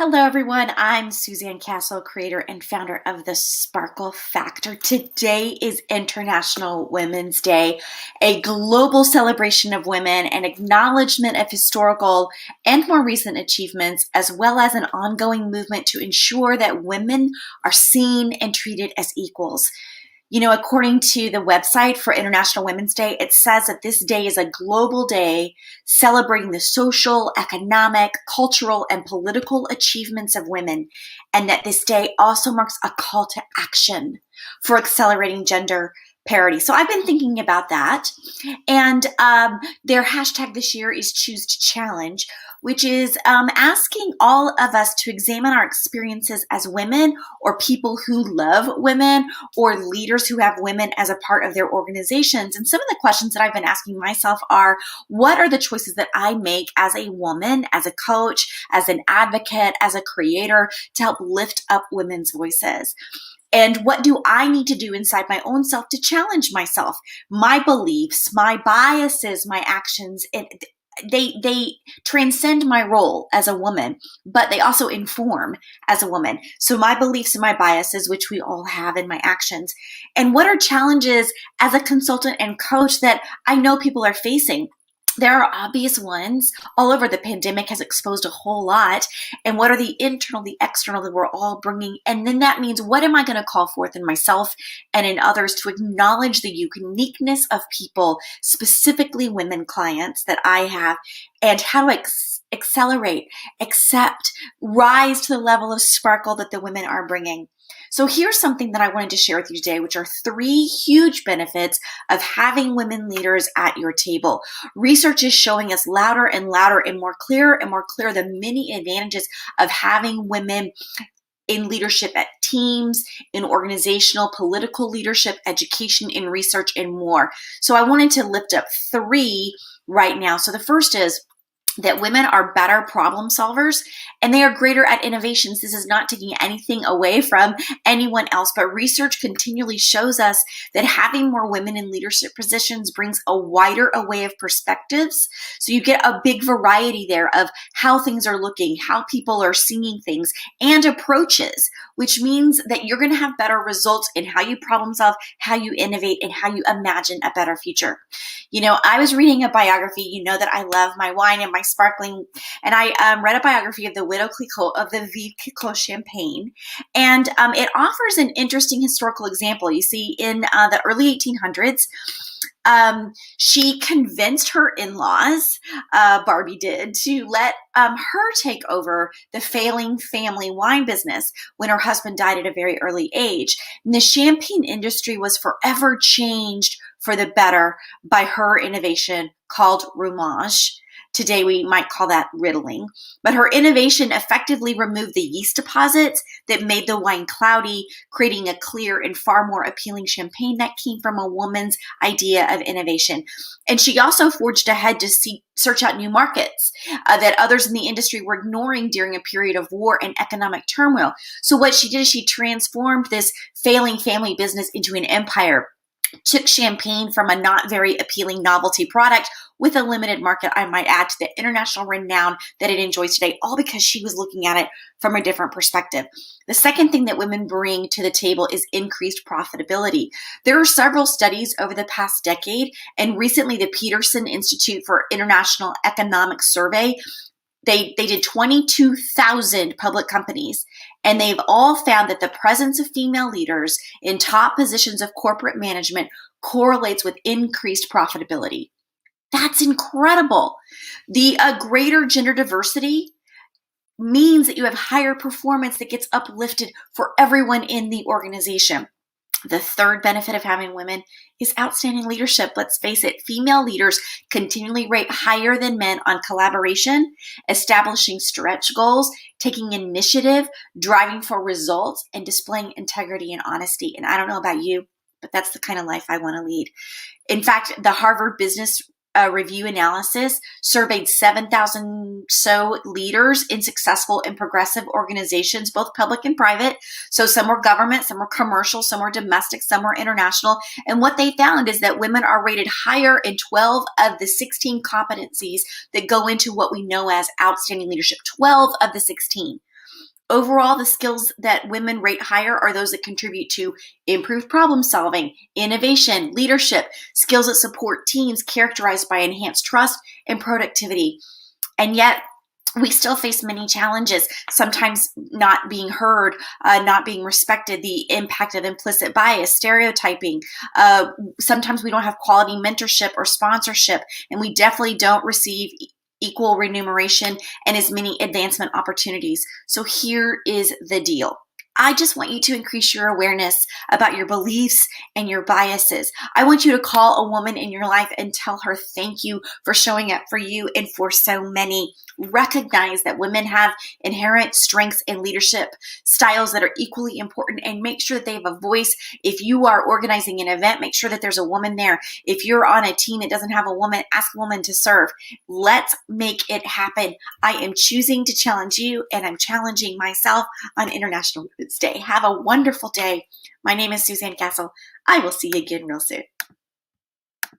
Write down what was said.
Hello, everyone. I'm Suzanne Castle, creator and founder of The Sparkle Factor. Today is International Women's Day, a global celebration of women and acknowledgement of historical and more recent achievements, as well as an ongoing movement to ensure that women are seen and treated as equals. According to the website for International Women's Day, it says that this day is a global day celebrating the social, economic, cultural, and political achievements of women, and that this day also marks a call to action for accelerating gender parity. So I've been thinking about that, and their hashtag this year is Choose to Challenge, which is asking all of us to examine our experiences as women or people who love women or leaders who have women as a part of their organizations. And some of the questions that I've been asking myself are, what are the choices that I make as a woman, as a coach, as an advocate, as a creator to help lift up women's voices? And what do I need to do inside my own self to challenge myself, my beliefs, my biases, my actions? They transcend my role as a woman, but they also inform as a woman. So my beliefs and my biases, which we all have, in my actions. And what are challenges as a consultant and coach that I know people are facing? There are obvious ones all over. The pandemic has exposed a whole lot. And what are the internal, the external that we're all bringing? And then that means, what am I going to call forth in myself and in others to acknowledge the uniqueness of people, specifically women clients that I have, and how to accelerate, accept, rise to the level of sparkle that the women are bringing. So here's something that I wanted to share with you today, which are 3 huge benefits of having women leaders at your table. Research is showing us louder and louder and more clear the many advantages of having women in leadership at teams, in organizational, political leadership, education, in research, and more. So I wanted to lift up 3 right now. So the first is that women are better problem solvers and they are greater at innovations. This is not taking anything away from anyone else, but research continually shows us that having more women in leadership positions brings a wider array of perspectives. So you get a big variety there of how things are looking, how people are seeing things, and approaches, which means that you're going to have better results in how you problem solve, how you innovate, and how you imagine a better future. I was reading a biography. You know that I love my wine and my sparkling, and I read a biography of the Widow Clicquot of the Veuve Clicquot champagne, and it offers an interesting historical example. You see, in the early 1800s, she convinced her in-laws, Barbie did, to let her take over the failing family wine business when her husband died at a very early age. And the champagne industry was forever changed for the better by her innovation called romage. Today, we might call that riddling. But her innovation effectively removed the yeast deposits that made the wine cloudy, creating a clear and far more appealing champagne that came from a woman's idea of innovation. And she also forged ahead to search out new markets that others in the industry were ignoring during a period of war and economic turmoil. So what she did is she transformed this failing family business into an empire, took champagne from a not very appealing novelty product with a limited market, I might add, to the international renown that it enjoys today, all because she was looking at it from a different perspective. The second thing that women bring to the table is increased profitability. There are several studies over the past decade, and recently the Peterson Institute for International Economic Survey, they did 22,000 public companies, and they've all found that the presence of female leaders in top positions of corporate management correlates with increased profitability. That's incredible. The greater gender diversity means that you have higher performance that gets uplifted for everyone in the organization. The third benefit of having women is outstanding leadership. Let's face it, female leaders continually rate higher than men on collaboration, establishing stretch goals, taking initiative, driving for results, and displaying integrity and honesty. And I don't know about you, but that's the kind of life I want to lead. In fact, the Harvard Business Review analysis surveyed 7,000 so leaders in successful and progressive organizations, both public and private. So some were government, some were commercial, some were domestic, some were international. And what they found is that women are rated higher in 12 of the 16 competencies that go into what we know as outstanding leadership. 12 of the 16. Overall, the skills that women rate higher are those that contribute to improved problem solving, innovation, leadership, skills that support teams characterized by enhanced trust and productivity. And yet, we still face many challenges, sometimes not being heard, not being respected, the impact of implicit bias, stereotyping. Sometimes we don't have quality mentorship or sponsorship, and we definitely don't receive equal remuneration and as many advancement opportunities. So here is the deal. I just want you to increase your awareness about your beliefs and your biases. I want you to call a woman in your life and tell her thank you for showing up for you and for so many. Recognize that women have inherent strengths and leadership styles that are equally important, and make sure that they have a voice. If you are organizing an event, make sure that there's a woman there. If you're on a team that doesn't have a woman, ask a woman to serve. Let's make it happen. I am choosing to challenge you, and I'm challenging myself on International Women's Day. Have a wonderful day. My name is Suzanne Castle. I will see you again real soon.